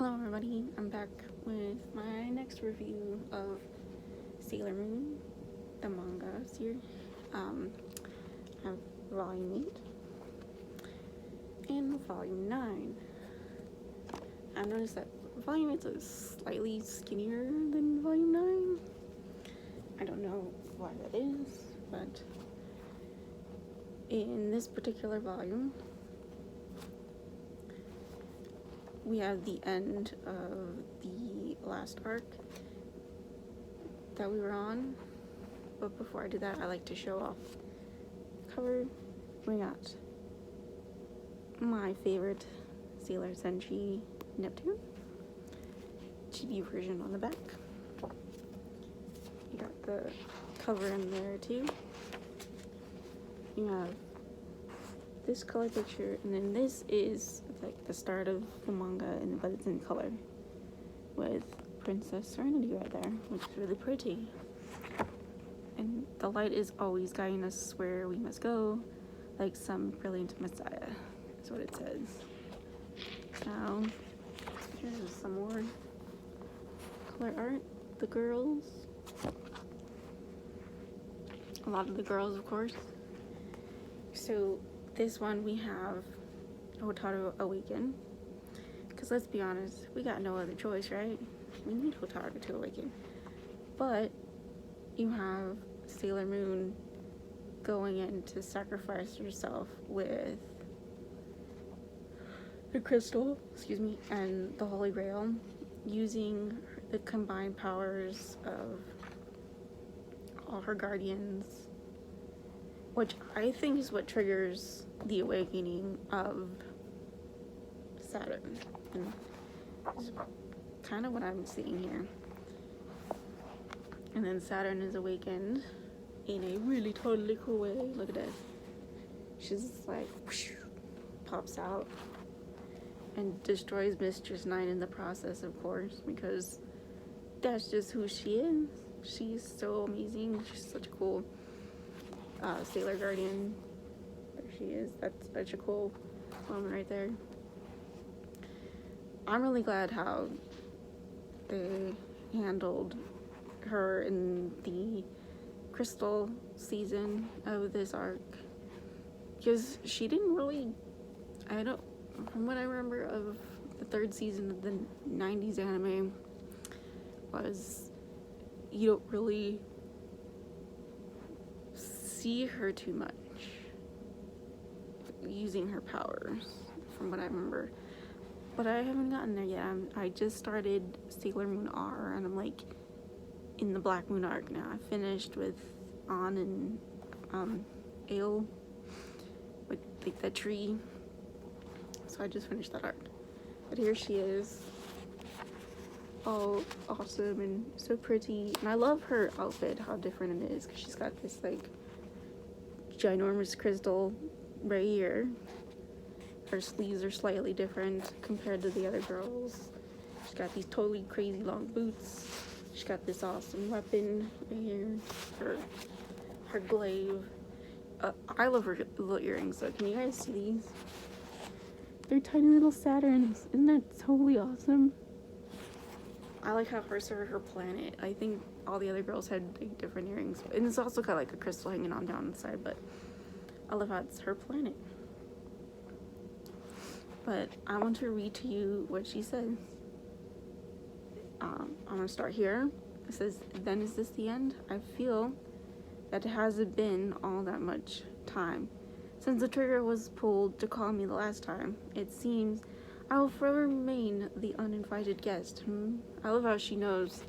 Hello everybody, I'm back with my next review of Sailor Moon, the manga series. I have volume 8 and volume 9. I've noticed that volume 8 is slightly skinnier than volume 9. I don't know why that is, but in this particular volume, we have the end of the last arc that we were on. But before I do that, I like to show off the cover. We got my favorite Sailor Senshi Neptune chibi version on the back. You got the cover in there too. You have this color picture, and then this is like the start of the manga, but it's in color with Princess Serenity right there, which is really pretty. And the light is always guiding us where we must go, like some brilliant messiah, is what it says. Now, here's some more color art. The girls. A lot of the girls, of course. So, this one we have Hotaru Awaken. Because let's be honest, we got no other choice, right? We need Hotaru to awaken. But you have Sailor Moon going in to sacrifice herself with the crystal, and the Holy Grail, using the combined powers of all her guardians, which I think is what triggers the awakening of Saturn. And it's kind of what I'm seeing here. And then Saturn is awakened in a really totally cool way. Look at this. She's just like, whoosh, pops out and destroys Mistress 9 in the process, of course, because that's just who she is. She's so amazing. She's such a cool Sailor Guardian. There she is. That's such a cool moment right there. I'm really glad how they handled her in the crystal season of this arc, because she didn't really, from what I remember of the third season of the 90s anime, was you don't really see her too much using her powers, from what I remember. But I haven't gotten there yet. I just started Sailor Moon R, and I'm like in the Black Moon arc now. I finished with An and Ale, with like that tree. So I just finished that arc. But here she is, all awesome and so pretty. And I love her outfit, how different it is, because she's got this like ginormous crystal right here. Her sleeves are slightly different compared to the other girls. She's got these totally crazy long boots. She's got this awesome weapon right here. Her glaive. I love her little earrings. So can you guys see these? They're tiny little Saturns. Isn't that totally awesome? I like how hers are her planet. I think all the other girls had like, different earrings. And it's also got like a crystal hanging on down the side, but I love how it's her planet. But I want to read to you what she says. I'm going to start here. It says, "Then is this the end? I feel that it hasn't been all that much time since the trigger was pulled to call me the last time. It seems I will forever remain the uninvited guest." I love how she knows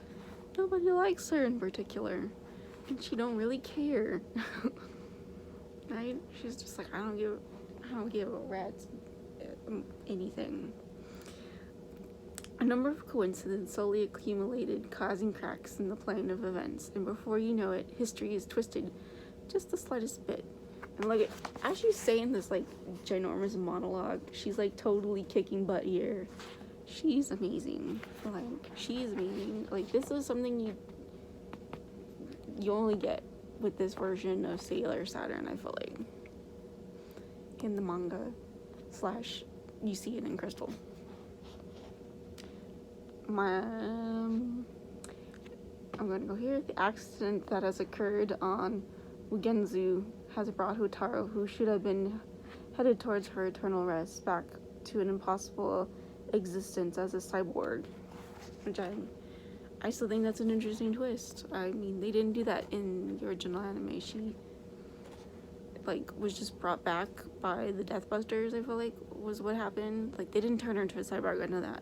nobody likes her in particular, and she don't really care. Right? She's just like, I don't give a rat's anything. A number of coincidences slowly accumulated, causing cracks in the plane of events, and before you know it, history is twisted just the slightest bit. And look at, as she's saying this like ginormous monologue, she's like totally kicking butt here. She's amazing. Like, she's amazing. Like, this is something you only get with this version of Sailor Saturn, I feel like, in the manga / you see it in Crystal. I'm going to go here. The accident that has occurred on Ugenzu has brought Hotaro, who should have been headed towards her eternal rest, back to an impossible existence as a cyborg. Which I still think that's an interesting twist. I mean, they didn't do that in the original anime. She, like, was just brought back by the Deathbusters, I feel like, was what happened. Like, they didn't turn her into a cyborg, I know that.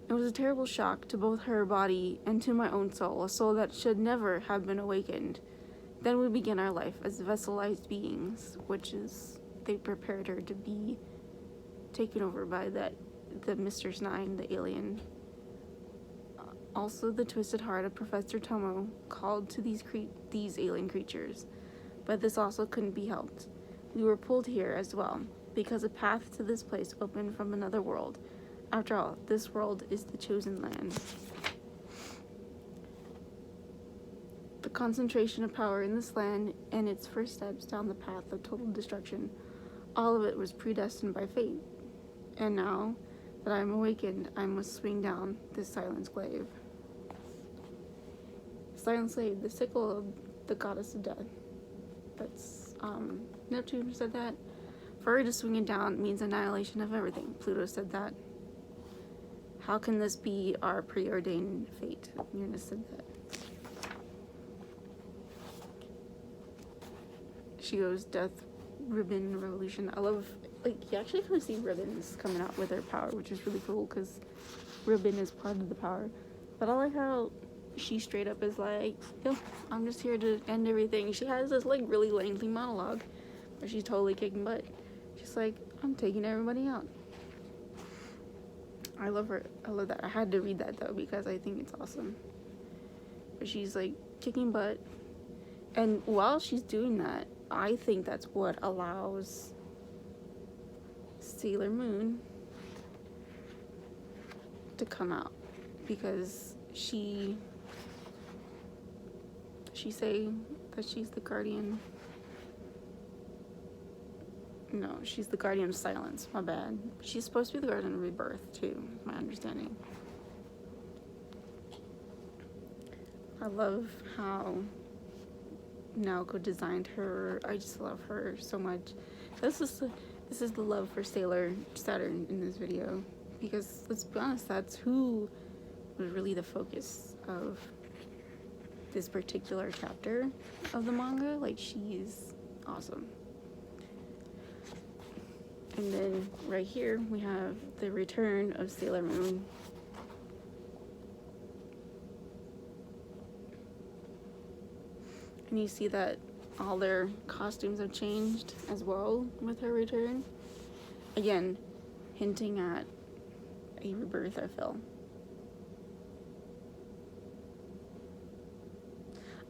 It was a terrible shock to both her body and to my own soul, a soul that should never have been awakened. Then we began our life as vesselized beings, which is, they prepared her to be taken over by the Mr. Nine, the alien. Also, the twisted heart of Professor Tomo called to these alien creatures, but this also couldn't be helped. We were pulled here as well, because a path to this place opened from another world. After all, this world is the chosen land. The concentration of power in this land and its first steps down the path of total destruction, all of it was predestined by fate. And now that I am awakened, I must swing down this silent glaive. Silent Slave, the sickle of the goddess of death. That's, Neptune said that. For her to swing it down means annihilation of everything. Pluto said that. How can this be our preordained fate? Uranus said that. She goes, death, ribbon, revolution. I love, like, you actually kind of see ribbons coming out with her power, which is really cool, because ribbon is part of the power. But I like how she straight up is like, yo, I'm just here to end everything. She has this, like, really lengthy monologue where she's totally kicking butt. She's like, I'm taking everybody out. I love her. I love that. I had to read that, though, because I think it's awesome. But she's, like, kicking butt. And while she's doing that, I think that's what allows Sailor Moon to come out. Because she say that she's the guardian. No, she's the guardian of silence. My bad. She's supposed to be the guardian of rebirth, too, my understanding. I love how Naoko designed her. I just love her so much. This is the love for Sailor Saturn in this video, because let's be honest, that's who was really the focus of this particular chapter of the manga. Like, she's awesome. And then right here we have the return of Sailor Moon. And you see that all their costumes have changed as well with her return. Again, hinting at a rebirth, I feel.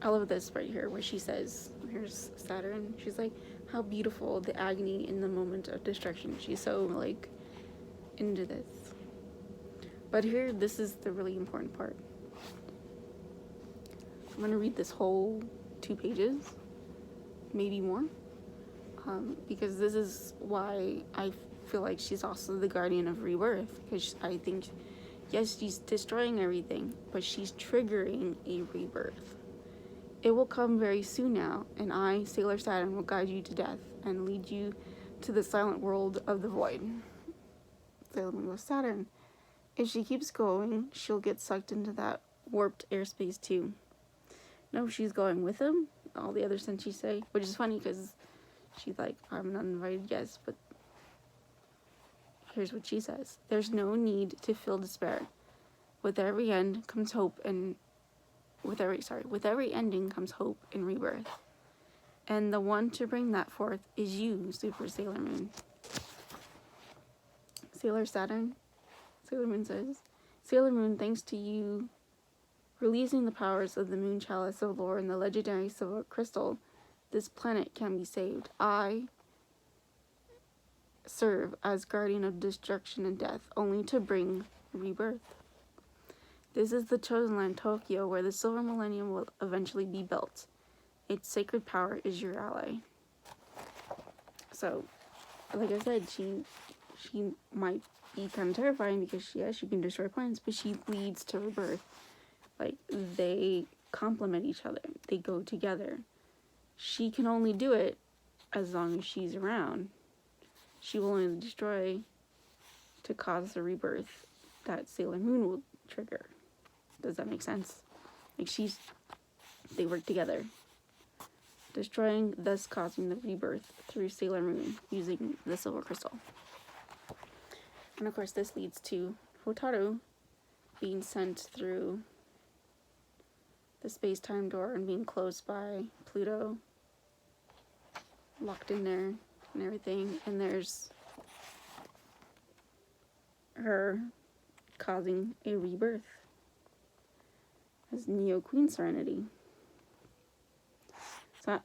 I love this right here where she says, here's Saturn, she's like, how beautiful the agony in the moment of destruction. She's so, like, into this. But here, this is the really important part. I'm gonna read this whole 2 pages, maybe more, because this is why I feel like she's also the guardian of rebirth, because I think, yes, she's destroying everything, but she's triggering a rebirth. It will come very soon now, and I, Sailor Saturn, will guide you to death and lead you to the silent world of the void. Sailor Moon goes, Saturn, if she keeps going, she'll get sucked into that warped airspace too. No, she's going with him, all the other senshi say, which is funny because she's like, I'm an uninvited guest, but here's what she says. There's no need to feel despair. With every end comes hope, and with every ending comes hope and rebirth. And the one to bring that forth is you, Super Sailor Moon. Sailor Saturn, Sailor Moon says, Sailor Moon, thanks to you releasing the powers of the Moon Chalice of Lore and the legendary Silver Crystal, this planet can be saved. I serve as guardian of destruction and death, only to bring rebirth. This is the chosen land, Tokyo, where the Silver Millennium will eventually be built. Its sacred power is your ally. So, like I said, she might be kind of terrifying because she can destroy planets, but she leads to rebirth. Like, they complement each other. They go together. She can only do it as long as she's around. She will only destroy to cause the rebirth that Sailor Moon will trigger. Does that make sense? Like, they work together. Destroying, thus causing the rebirth through Sailor Moon using the silver crystal. And of course this leads to Hotaru being sent through the space-time door and being closed by Pluto, locked in there and everything, and there's her causing a rebirth as Neo Queen Serenity. So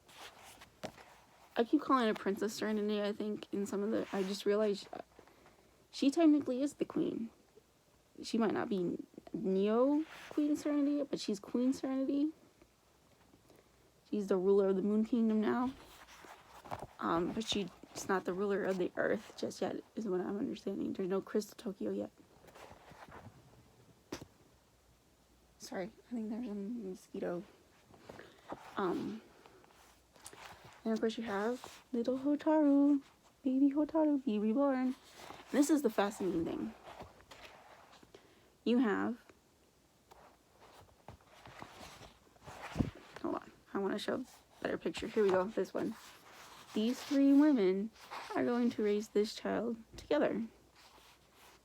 I keep calling it Princess Serenity, I think, in some of the... I just realized she technically is the queen. She might not be Neo Queen Serenity, but she's Queen Serenity. She's the ruler of the Moon Kingdom now. But she's not the ruler of the Earth just yet, is what I'm understanding. There's no Crystal Tokyo yet. Sorry, I think there's a mosquito. And of course you have little Hotaru, baby Hotaru, be reborn. And this is the fascinating thing. You have... Hold on, I want to show a better picture. Here we go, this one. These three women are going to raise this child together.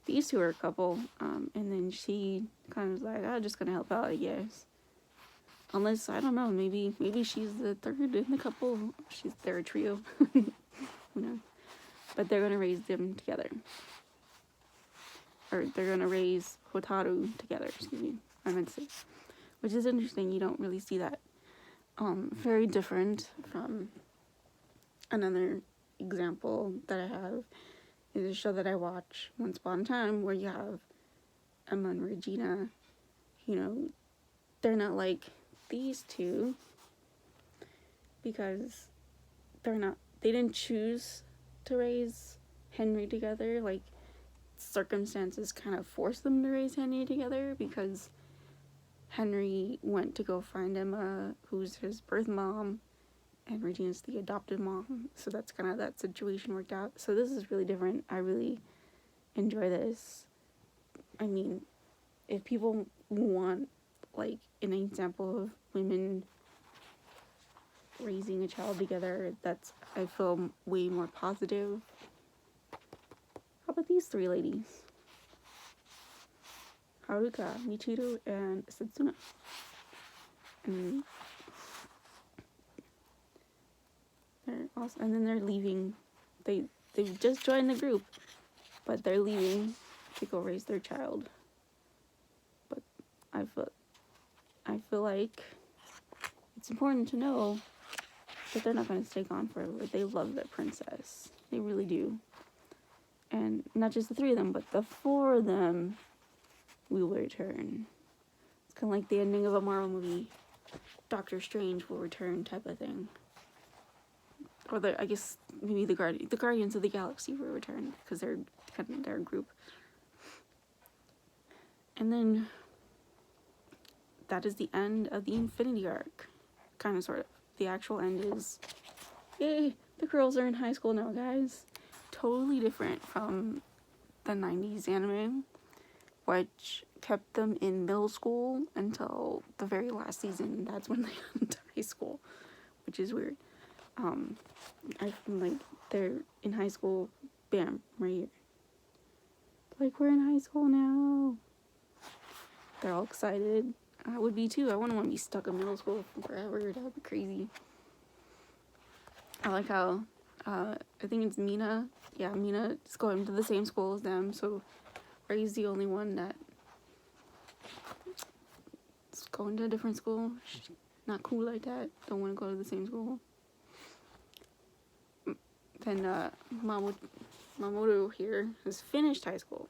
These two are a couple, and then she kind of was like, I'm just gonna help out, I guess. Unless, I don't know, maybe she's the third in the couple. They're a trio. Who knows? But they're gonna raise them together. Or they're gonna raise Hotaru together, excuse me, I meant to say. Which is interesting, you don't really see that. Very different from another example that I have is a show that I watch, Once Upon a Time, where you have Emma and Regina. You know, they're not like these two because they didn't choose to raise Henry together. Like, circumstances kind of forced them to raise Henry together because Henry went to go find Emma, who's his birth mom, and Regina's the adopted mom. So that's kind of that situation worked out. So this is really different. I really enjoy this. I mean, if people want like an example of women raising a child together, that's, I feel, way more positive. How about these three ladies? Haruka, Michiru, and Setsuna. And they're awesome. And then they're leaving. They've just joined the group, but they're leaving to go raise their child. But I feel like it's important to know that they're not going to stay gone forever. They love their princess. They really do. And not just the three of them, but the four of them will return. It's kind of like the ending of a Marvel movie. Doctor Strange will return type of thing. Or I guess maybe the Guardians of the Galaxy will return because they're kind of their group. And then that is the end of the Infinity arc. Kind of, sort of. The actual end is, yay, the girls are in high school now, guys. Totally different from the 90s anime, which kept them in middle school until the very last season. That's when they went to high school, which is weird. I feel like they're in high school, bam, right here. Like, we're in high school now. They're all excited. I would be too. I wouldn't want to be stuck in middle school forever. That would be crazy. I like how, I think it's Mina. Yeah, Mina is going to the same school as them, so Ray's the only one that is going to a different school. She's not cool like that. Don't want to go to the same school. Then Mamoru here has finished high school.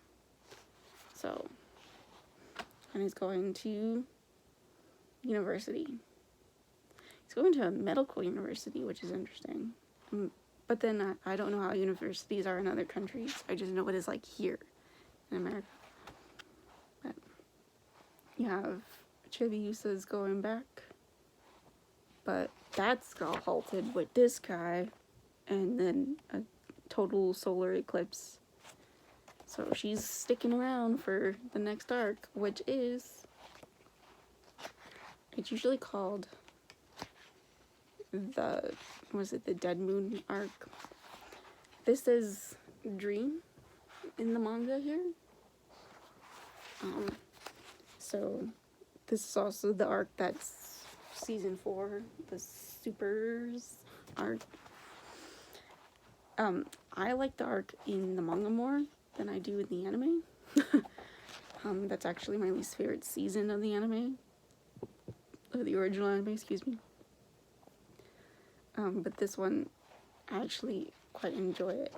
So, and he's going to university. He's going to a medical university, which is interesting. But then I don't know how universities are in other countries. I just know what it's like here in America. But you have Chibiusa's going back, but that's got halted with this guy, and then a total solar eclipse. So she's sticking around for the next arc, which is, it's usually called the Dead Moon arc. This is Dream in the manga here. So this is also the arc that's season 4, the Supers arc. I like the arc in the manga more than I do in the anime. That's actually my least favorite season of the anime. Of the original anime, excuse me. But this one, I actually quite enjoy it.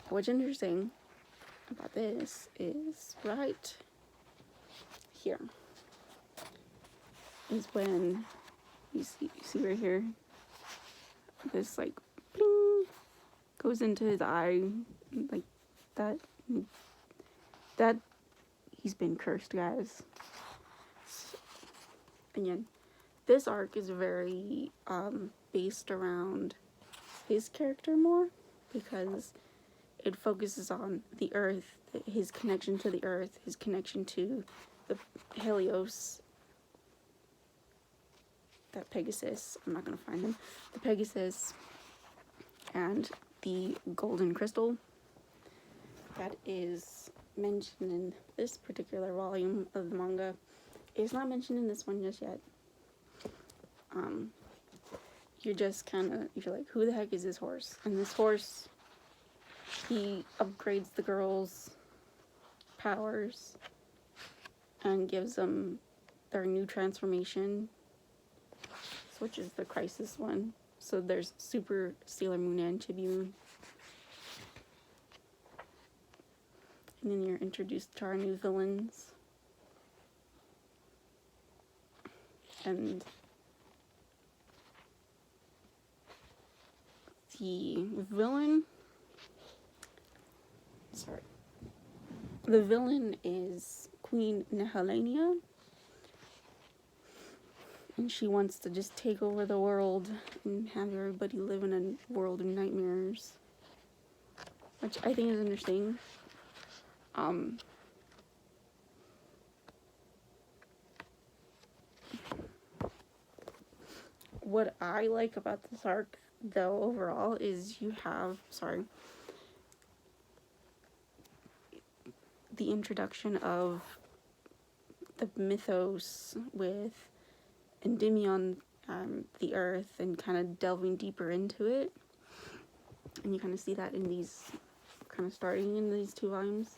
What's interesting about this is right here is when you see right here, this like bling goes into his eye, like that he's been cursed, guys. Again, this arc is very based around his character more, because it focuses on the earth, his connection to the earth, his connection to the Helios, that Pegasus, I'm not gonna find him, the Pegasus, and the golden crystal that is mentioned in this particular volume of the manga. It's not mentioned in this one just yet. You're just kind of, you're like, who the heck is this horse? And this horse, he upgrades the girls' powers and gives them their new transformation, which is the crisis one. So there's Super, Sailor Moon, and Chibi Moon. And then you're introduced to our new villains. And the villain is Queen Nehelania, and she wants to just take over the world and have everybody live in a world of nightmares, which I think is interesting. What I like about this arc, though, overall, is you have, the introduction of the mythos with Endymion, the earth, and kind of delving deeper into it. And you kind of see that in these, kind of starting in these 2 volumes.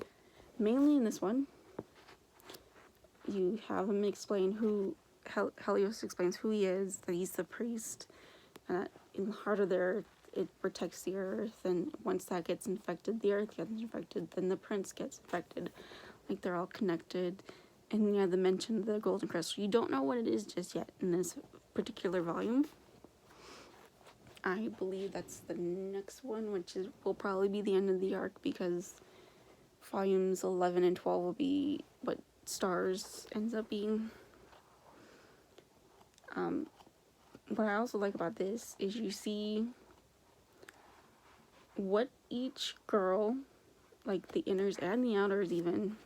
Mainly in this one, you have him explain who, Helios explains who he is, that he's the priest, and that in the heart of the earth, it protects the earth, and once that gets infected, the earth gets infected, then the prince gets infected. Like, they're all connected. And yeah, they mentioned the golden crystal. You don't know what it is just yet in this particular volume. I believe that's the next one, which will probably be the end of the arc, because volumes 11 and 12 will be what Stars ends up being. What I also like about this is you see what each girl, like the inners and the outers even,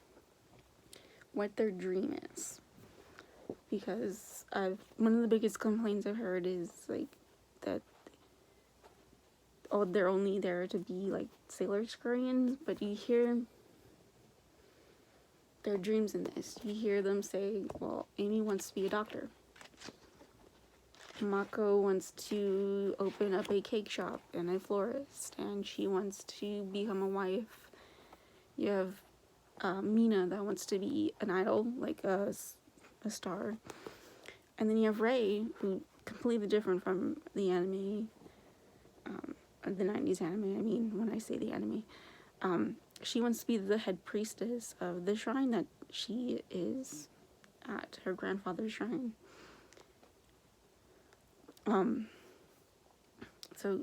what their dream is. Because one of the biggest complaints I've heard is like that, oh, they're only there to be like Sailor Scurrians, but you hear their dreams in this. You hear them say, well, Amy wants to be a doctor. Mako wants to open up a cake shop and a florist, and she wants to become a wife. You have Mina that wants to be an idol, like a star. And then you have Rei, who completely different from the anime, the 90s anime, I mean, when I say the anime. She wants to be the head priestess of the shrine that she is at, her grandfather's shrine. So So,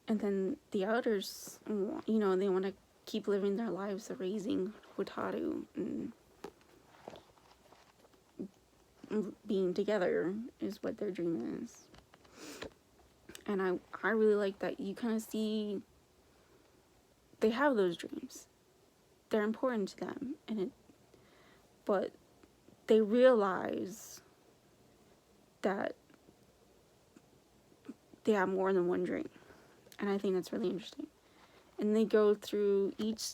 and then the others, you know, they want to keep living their lives of raising Hotaru and being together is what their dream is. And I really like that you kind of see they have those dreams. They're important to them, but they realize that they have more than one dream. And I think that's really interesting. And they go through, each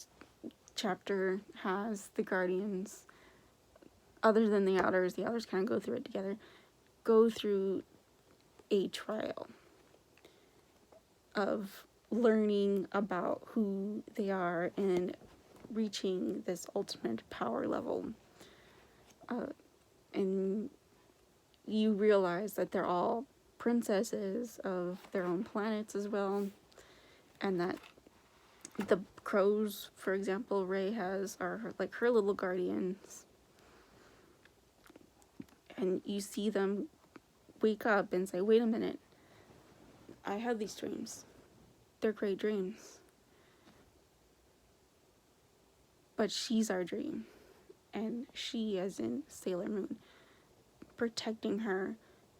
chapter has the guardians, other than the others kind of go through it together, go through a trial of learning about who they are and reaching this ultimate power level. And you realize that they're all princesses of their own planets as well, and that the crows, for example, Rei has, are like her little guardians, and you see them wake up and say, wait a minute, I had these dreams, they're great dreams, but she's our dream, and she, as in Sailor Moon, protecting her,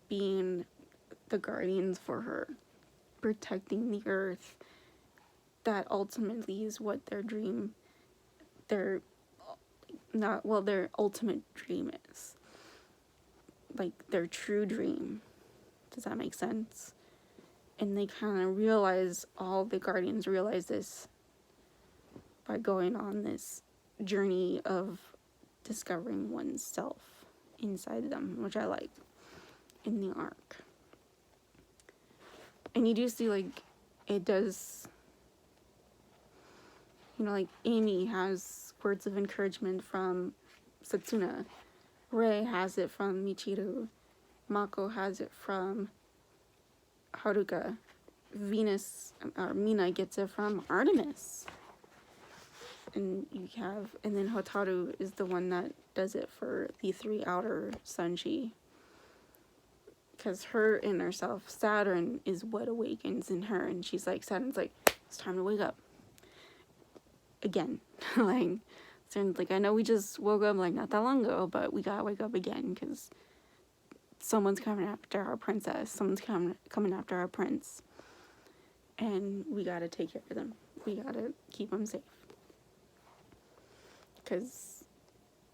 being the guardians for her, protecting the earth, that ultimately is what their dream, their ultimate dream is. Like, their true dream. Does that make sense? And they kind of realize, all the guardians realize this by going on this journey of discovering oneself inside them, which I like in the arc. And you do see, like, it does, you know, like, Amy has words of encouragement from Satsuna. Rei has it from Michiru. Mako has it from Haruka. Mina gets it from Artemis. And then Hotaru is the one that does it for the 3 outer Sanshi. Because her inner self, Saturn, is what awakens in her. And she's like, Saturn's like, it's time to wake up. Again. Like, Saturn's like, I know we just woke up, like, not that long ago, but we gotta wake up again, because someone's coming after our princess. Someone's coming after our prince. And we gotta take care of them. We gotta keep them safe. Because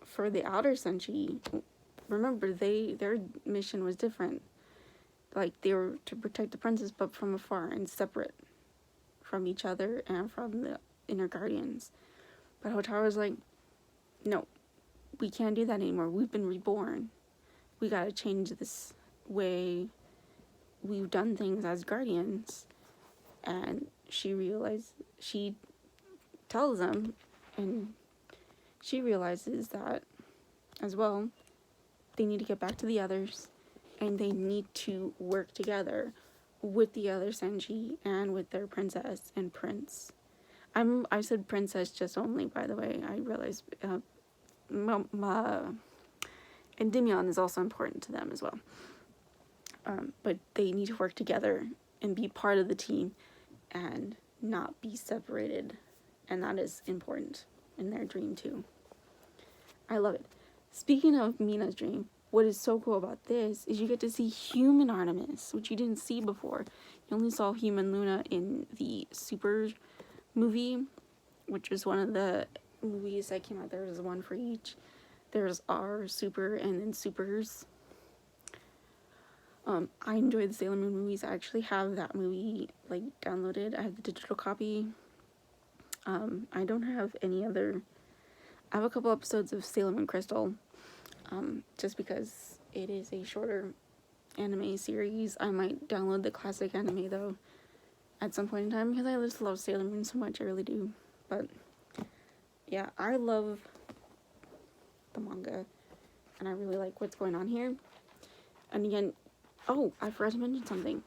for the outer Senshi, remember, their mission was different. Like, they were to protect the princess, but from afar and separate from each other and from the inner guardians. But Hotaru was like, no, we can't do that anymore. We've been reborn. We gotta change this way we've done things as guardians. And she tells them, and she realizes that as well, they need to get back to the others, and they need to work together with the other Senshi and with their princess and prince. I said princess just only, by the way. I realized and Dimion is also important to them as well. But they need to work together and be part of the team and not be separated. And that is important in their dream too. I love it. Speaking of Mina's dream, what is so cool about this is you get to see human Artemis, which you didn't see before. You only saw human Luna in the Super movie, which was one of the movies that came out. There was one for each. There's R, Super, and then Supers. I enjoyed the Sailor Moon movies. I actually have that movie, like, downloaded. I have the digital copy. I don't have any other. I have a couple episodes of Sailor Moon Crystal, just because it is a shorter anime series. I might download the classic anime, though, at some point in time, because I just love Sailor Moon so much. I really do. But yeah, I love the manga, and I really like what's going on here. And again, oh, I forgot to mention something.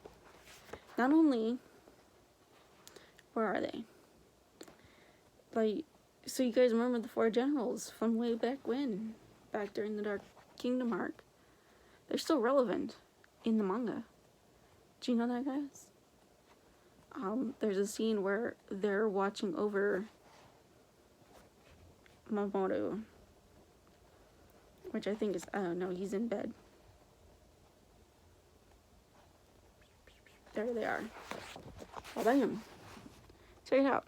Not only, where are they? Like, so you guys remember the 4 generals from way back when? Back during the Dark Kingdom arc. They're still relevant in the manga. Do you know that, guys? there's a scene where they're watching over Mamoru, which I think is, oh no, he's in bed. There they are. Oh, bam. Check it out.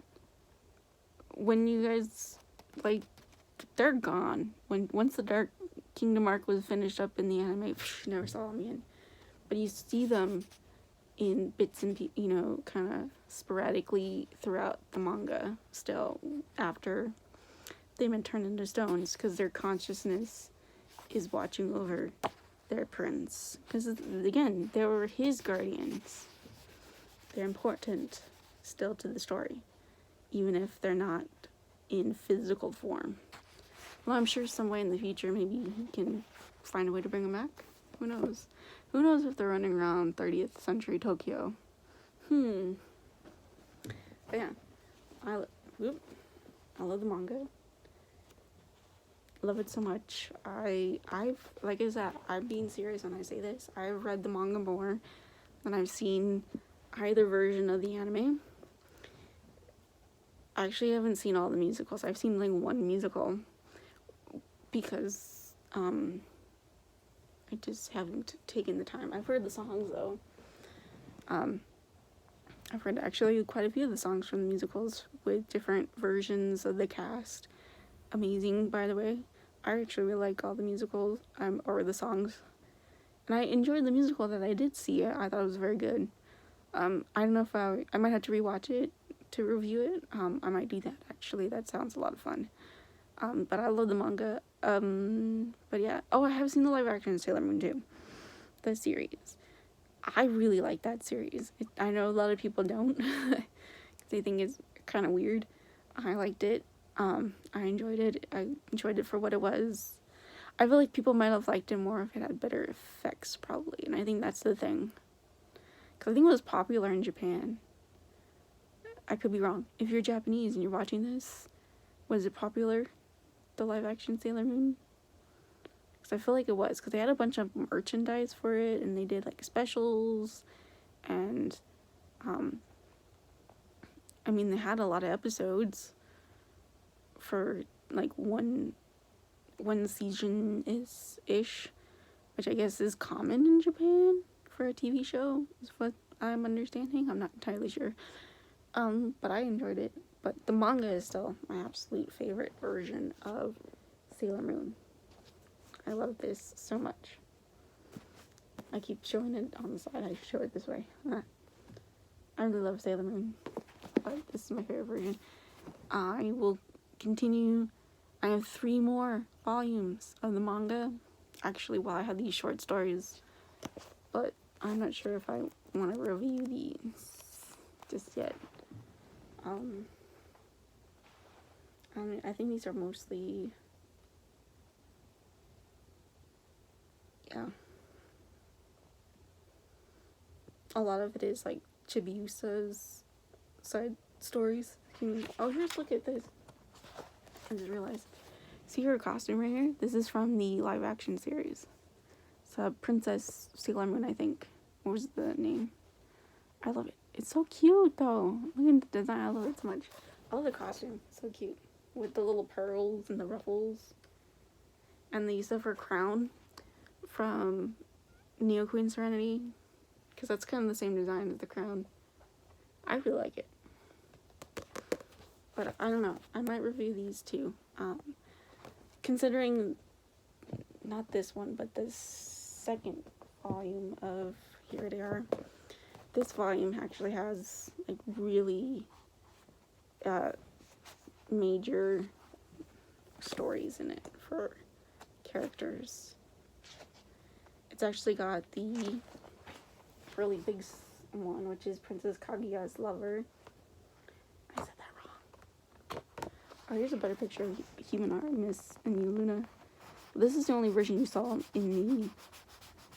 When you guys, like, they're gone. Once the Dark Kingdom arc was finished up in the anime, never saw them again. But you see them in bits and, kind of sporadically throughout the manga still, after they've been turned into stones, because their consciousness is watching over their prince. Because, again, they were his guardians. They're important still to the story, even if they're not in physical form. Well, I'm sure some way in the future maybe he can find a way to bring them back. Who knows? Who knows if they're running around 30th century Tokyo? But yeah, I love the manga. Love it so much. I've like I said, I'm being serious when I say this. I've read the manga more than I've seen either version of the anime. I actually haven't seen all the musicals. I've seen like one musical because I just haven't taken the time. I've heard the songs though. I've heard actually quite a few of the songs from the musicals with different versions of the cast. Amazing, by the way. I actually really like all the musicals, or the songs. And I enjoyed the musical that I did see. I thought it was very good. I don't know if I might have to rewatch it to review it. I might do that, actually. That sounds a lot of fun. But I love the manga. But yeah. Oh, I have seen the live action Sailor Moon too. The series. I really like that series. I know a lot of people don't. They think it's kind of weird. I liked it. I enjoyed it. I enjoyed it for what it was. I feel like people might have liked it more if it had better effects, probably. And I think that's the thing. Because I think it was popular in Japan. I could be wrong. If you're Japanese and you're watching this, was it popular? The live action Sailor Moon? Because I feel like it was. Because they had a bunch of merchandise for it. And they did like specials. And, I mean, they had a lot of episodes for like one season ish, which I guess is common in Japan for a TV show, is what I'm understanding. I'm not entirely sure. But I enjoyed it. But the manga is still my absolute favorite version of Sailor Moon. I love this so much. I keep showing it on the side. I show it this way. I really love Sailor Moon, but this is my favorite version. I will continue. I have 3 more volumes of the manga. Actually, while I have these short stories, but I'm not sure if I want to review these just yet. I think these are mostly, yeah. A lot of it is like Chibiusa's side stories. Oh, here's, look at this. I just realized. See her costume right here? This is from the live action series. It's Princess Sailor Moon, I think. What was the name? I love it. It's so cute though. Look at the design. I love it so much. I love the costume. So cute. With the little pearls and the ruffles. And the use of her crown from Neo Queen Serenity. Because that's kind of the same design as the crown. I really like it. But I don't know. I might review these too. Considering not this one, but the second volume of Here They Are. This volume actually has like really major stories in it for characters. It's actually got the really big one, which is Princess Kaguya's lover. I said that wrong. Oh, here's a better picture of Human Artemis and Yuluna. This is the only version you saw in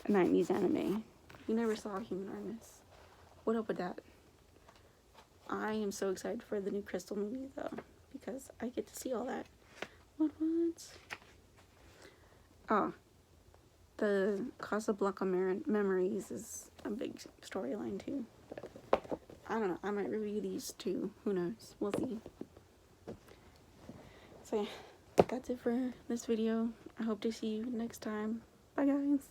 the 90s anime. You never saw Human Artemis. What up with that? I am so excited for the new Crystal movie, though, because I get to see all that. What? Oh, the Casablanca Memories is a big storyline, too. But I don't know. I might review these too. Who knows? We'll see. So yeah, that's it for this video. I hope to see you next time. Bye guys.